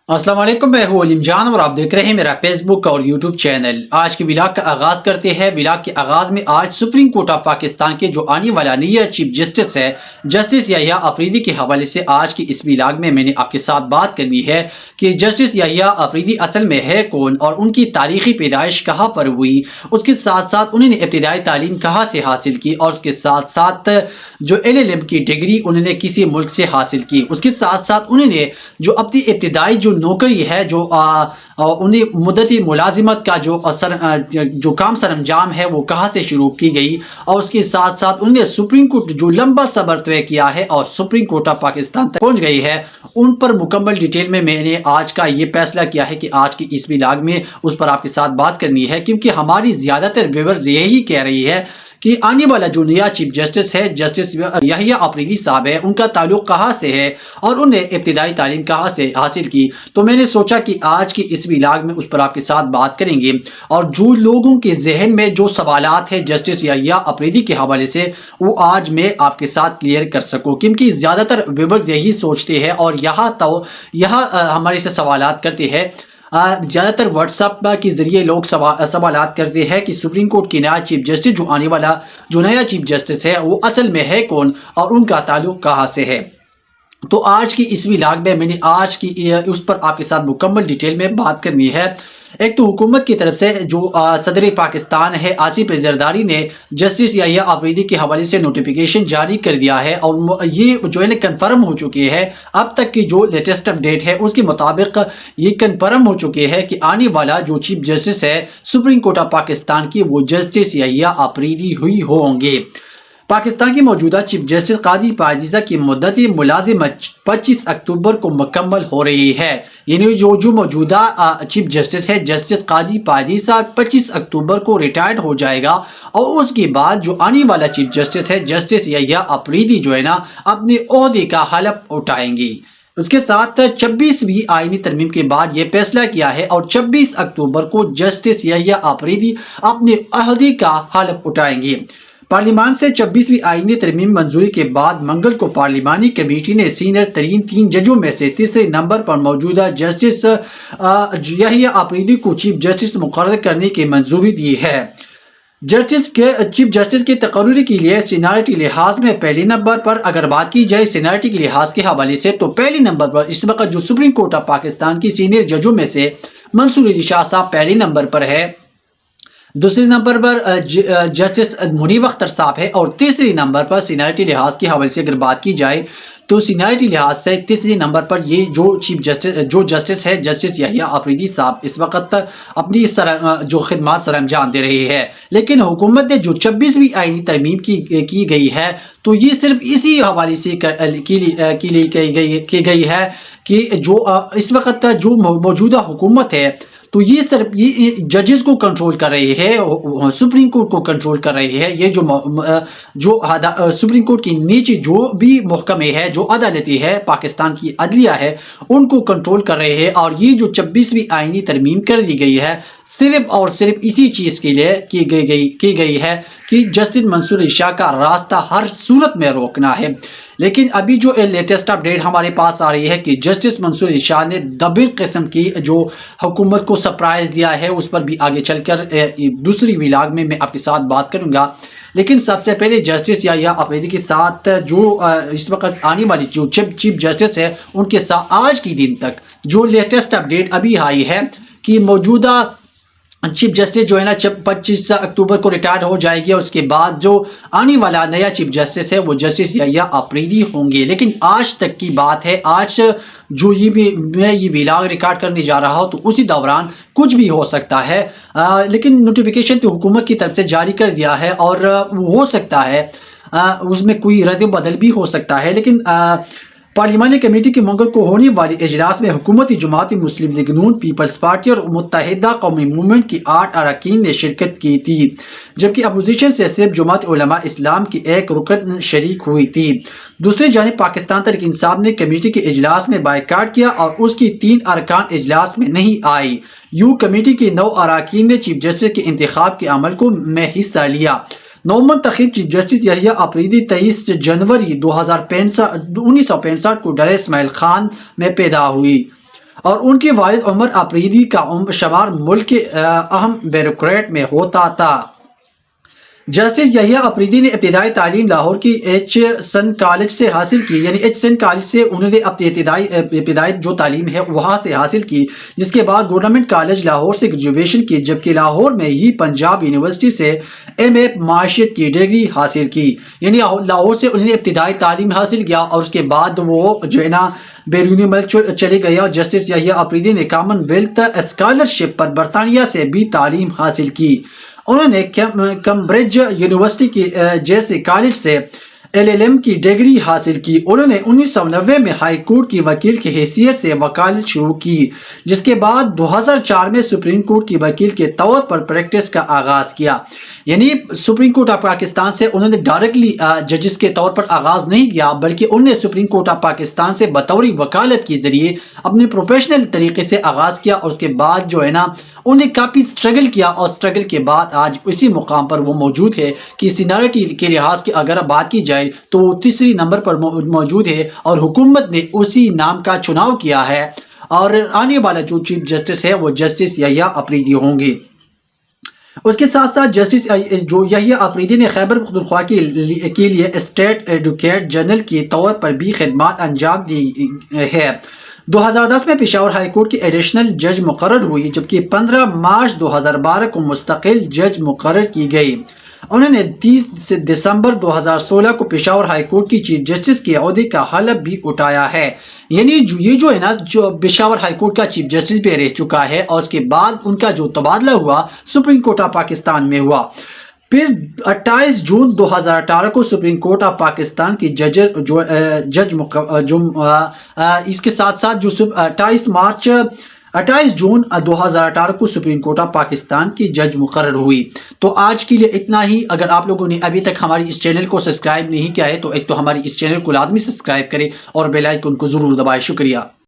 السلام علیکم، میں ہوں علیم جان اور آپ دیکھ رہے ہیں میرا فیس بک اور یوٹیوب چینل۔ آج کی ولاگ کا آغاز کرتے ہیں۔ ولاگ کے آغاز میں آج سپریم کورٹ آف پاکستان کے جو آنے والا نیا چیف جسٹس ہے جسٹس یحییٰ آفریدی کے حوالے سے آج کی اس ولاگ میں نے آپ کے ساتھ بات کرنی ہے کہ جسٹس یحییٰ آفریدی اصل میں ہے کون اور ان کی تاریخی پیدائش کہاں پر ہوئی، اس کے ساتھ ساتھ انہوں نے ابتدائی تعلیم کہاں سے حاصل کی اور اس کے ساتھ ساتھ جو LLM کی ڈگری انہوں نے کسی ملک سے حاصل کی، اس کے ساتھ ساتھ انہوں نے جو اپنی ابتدائی جو نوکری ہے جو انہیں مدتی ملازمت کا جو کام سر انجام ہے وہ کہاں سے شروع کی گئی، اور اس کے ساتھ ساتھ انہوں نے سپریم کورٹ جو لمبا سفر طے کیا ہے اور سپریم کورٹ آف پاکستان تک پہنچ گئی ہے، ان پر مکمل ڈیٹیل میں نے آج کا یہ فیصلہ کیا ہے کہ آج کی اس ولاگ میں اس پر آپ کے ساتھ بات کرنی ہے، کیونکہ ہماری زیادہ تر ویورز یہی کہہ رہی ہے کہ آنے والا جو نیا چیف جسٹس ہے جسٹس یحییٰ آفریدی صاحب ہے، ان کا تعلق کہاں سے ہے اور انہیں ابتدائی تعلیم کہاں سے حاصل کی۔ تو میں نے سوچا کہ آج کی اس ولاگ میں اس پر آپ کے ساتھ بات کریں گے، اور جو لوگوں کے ذہن میں جو سوالات ہیں جسٹس یحییٰ آفریدی کے حوالے سے وہ آج میں آپ کے ساتھ کلیئر کر سکوں، کیونکہ زیادہ تر ویورز یہی سوچتے ہیں اور یہاں ہمارے سے سوالات کرتے ہیں۔ زیادہ تر واٹس ایپ کے ذریعے لوگ سوالات کرتے ہیں کہ سپریم کورٹ کی نیا چیف جسٹس جو آنے والا جو نیا چیف جسٹس ہے وہ اصل میں ہے کون اور ان کا تعلق کہاں سے ہے۔ تو آج کی اس ولاگ میں نے آج کی اس پر آپ کے ساتھ مکمل ڈیٹیل میں بات کرنی ہے۔ ایک تو حکومت کی طرف سے جو صدر پاکستان ہے آصف زرداری نے جسٹس یحییٰ آفریدی کے حوالے سے نوٹیفیکیشن جاری کر دیا ہے، اور یہ جو ہے کنفرم ہو چکی ہے۔ اب تک کی جو لیٹسٹ اپڈیٹ ہے اس کے مطابق یہ کنفرم ہو چکی ہے کہ آنے والا جو چیف جسٹس ہے سپریم کورٹ آف پاکستان کی وہ جسٹس یحییٰ آفریدی ہوئی ہوں گے۔ پاکستان کی موجودہ چیف جسٹس قاضی پائیزہ کی مدتی ملازمت 25 اکتوبر کو مکمل ہو رہی ہے، یعنی جو موجودہ چیف جسٹس ہے جسٹس قاضی پائیزہ 25 اکتوبر کو ریٹائرڈ ہو جائے گا، اور اس کے بعد جو آنے والا چیف جسٹس ہے جسٹس یحییٰ آفریدی جو ہے نا اپنے عہدے کا حلف اٹھائیں گی۔ اس کے ساتھ 26ویں آئینی ترمیم کے بعد یہ فیصلہ کیا ہے، اور 26 اکتوبر کو جسٹس یحییٰ آفریدی اپنے عہدے کا حلف اٹھائیں گے۔ پارلیمان سے 26ویں آئینی ترمیم منظوری کے بعد منگل کو پارلیمانی کمیٹی نے سینئر ترین 3 ججوں میں سے تیسرے نمبر پر موجودہ جسٹس یحییٰ آفریدی کو چیف جسٹس مقرر کرنے کی منظوری دی ہے۔ چیف جسٹس کے تقرری کے لیے سینیرٹی لحاظ میں پہلے نمبر پر اگر بات کی جائے سینیرٹی کے لحاظ کے حوالے سے تو پہلے نمبر پر اس وقت جو سپریم کورٹ آف پاکستان کی سینئر ججوں میں سے منصور علی شاہ صاحب پہلے نمبر پر ہے، دوسرے نمبر پر جسٹس منیب اختر صاحب ہے، اور تیسرے نمبر پر سینیرٹی لحاظ کے حوالے سے اگر بات کی جائے تو سینیرٹی لحاظ سے تیسرے نمبر پر یہ جو جسٹس ہے جسٹس یحییٰ آفریدی صاحب اس وقت اپنی جو خدمات سر انجام دے رہے ہیں۔ لیکن حکومت نے جو 26ویں آئینی ترمیم کی گئی ہے تو یہ صرف اسی حوالے سے کی گئی ہے کہ جو اس وقت جو موجودہ حکومت ہے تو یہ صرف یہ ججز کو کنٹرول کر رہی ہے، سپریم کورٹ کو کنٹرول کر رہی ہے۔ یہ جو سپریم کورٹ کی نیچے جو بھی محکمے ہے جو عدالتی ہے پاکستان کی عدلیہ ہے ان کو کنٹرول کر رہے ہیں، اور یہ جو 26ویں آئینی ترمیم کر دی گئی ہے صرف اور صرف اسی چیز کے لیے کی گئی ہے کہ جسٹس منصور علی شاہ کا راستہ ہر صورت میں روکنا ہے۔ لیکن ابھی جو لیٹسٹ اپڈیٹ ہمارے پاس آ رہی ہے کہ جسٹس منصور علی شاہ نے دبل قسم کی جو حکومت کو سرپرائز دیا ہے، اس پر بھی آگے چل کر دوسری ولاگ میں آپ کے ساتھ بات کروں گا۔ لیکن سب سے پہلے جسٹس یحییٰ آفریدی کے ساتھ جو اس وقت آنے والی جو چیف جسٹس ہے ان کے ساتھ آج کی دن تک جو لیٹسٹ اپڈیٹ ابھی آئی ہے کہ موجودہ چیف جسٹس جو ہے نا 25 اکتوبر کو ریٹائر ہو جائے گی، اور اس کے بعد جو آنے والا نیا چیف جسٹس ہے وہ جسٹس یحییٰ آفریدی ہوں گے۔ لیکن آج تک کی بات ہے، آج جو میں یہ ولاگ ریکارڈ کرنے جا رہا ہوں تو اسی دوران کچھ بھی ہو سکتا ہے، لیکن نوٹیفیکیشن تو حکومت کی طرف سے جاری کر دیا ہے، اور ہو سکتا ہے اس میں کوئی رد و بدل بھی ہو سکتا ہے۔ لیکن پارلیمانی کمیٹی کے منگل کو ہونے والے اجلاس میں حکومتی جماعت مسلم لیگ نون، پیپلز پارٹی اور متحدہ قومی موومنٹ کی 8 اراکین نے شرکت کی تھی، جبکہ اپوزیشن سے صرف جماعت علماء اسلام کی ایک رکن شریک ہوئی تھی۔ دوسری جانب پاکستان تحریک انصاف نے کمیٹی کے اجلاس میں بائیکاٹ کیا اور اس کی 3 ارکان اجلاس میں نہیں آئی۔ کمیٹی کے 9 اراکین نے چیف جسٹس کے انتخاب کے عمل میں حصہ لیا۔ نو منتخب چیف جسٹس یحییٰ آفریدی 23 جنوری 1965 کو ڈر اسماعیل خان میں پیدا ہوئی اور ان کے والد عمر آفریدی کا شمار ملک کے اہم بیوروکریٹ میں ہوتا تھا۔ جسٹس یحییٰ آفریدی نے ابتدائی تعلیم لاہور کی ایچ سن کالج سے حاصل کی، یعنی ایچ سن کالج سے انہوں نے اپنی ابتدائی جو تعلیم ہے وہاں سے حاصل کی، جس کے بعد گورنمنٹ کالج لاہور سے گریجویشن کی، جبکہ لاہور میں ہی پنجاب یونیورسٹی سے ایم اے معاشیت کی ڈگری حاصل کی، یعنی لاہور سے انہوں نے ابتدائی تعلیم حاصل کیا اور اس کے بعد وہ جو ہے نا بیرونی ملک چلے گئے۔ اور جسٹس یحییٰ آفریدی نے کامن ویلتھ اسکالرشپ پر برطانیہ سے بھی تعلیم حاصل کی۔ انہوں نے کیمبرج یونیورسٹی کی جیسے کالج سے ایل ایل ایم کی ڈگری حاصل کی۔ انہوں نے 1990 میں ہائی کورٹ کی وکیل کی حیثیت سے وکالت شروع کی، جس کے بعد 2004 میں سپریم کورٹ کی وکیل کے طور پر پریکٹس کا آغاز کیا، یعنی سپریم کورٹ آف پاکستان سے انہوں نے ڈائریکٹلی ججز کے طور پر آغاز نہیں کیا، بلکہ انہوں نے سپریم کورٹ آف پاکستان سے بطور وکالت کے ذریعے اپنے پروفیشنل طریقے سے آغاز کیا، اور اس کے بعد جو ہے نا انہوں نے کافی سٹرگل کیا، اور سٹرگل کے بعد آج اسی مقام پر وہ موجود ہے کہ سینیورٹی کے لحاظ کی اگر بات کی جائے تو وہ تیسری نمبر پر موجود ہے، اور حکومت نے اسی نام کا چناؤ کیا ہے، اور آنے والا جو چیف جسٹس ہے وہ جسٹس یحییٰ آفریدی ہوں گے۔ اس کے ساتھ ساتھ جسٹس جو یحییٰ آفریدی نے خیبر پختونخوا کے لیے اسٹیٹ ایڈوکیٹ جنرل کے طور پر بھی خدمات انجام دی ہے۔ 2010 میں پشاور ہائی کورٹ کی ایڈیشنل جج مقرر ہوئی، جبکہ 15 مارچ 2012 کو مستقل جج مقرر کی گئی۔ انہوں نے 30 دسمبر 2016 کو پشاور ہائی کورٹ کی چیف جسٹس کے عہدے کا حلف بھی اٹھایا ہے، یعنی یہ جو ہے نا جو پشاور ہائی کورٹ کا چیف جسٹس بھی رہ چکا ہے، اور اس کے بعد ان کا جو تبادلہ ہوا سپریم کورٹ آف پاکستان میں ہوا۔ پھر 28 جون 2018 کو سپریم کورٹ آف پاکستان کی جج اس کے ساتھ ساتھ جو 28 جون 2018 کو سپریم کورٹ آف پاکستان کی جج مقرر ہوئی۔ تو آج کے لیے اتنا ہی۔ اگر آپ لوگوں نے ابھی تک ہماری اس چینل کو سبسکرائب نہیں کیا ہے تو ایک تو ہماری اس چینل کو لازمی سبسکرائب کریں اور بیل آئیکن کو ضرور دبائیں۔ شکریہ۔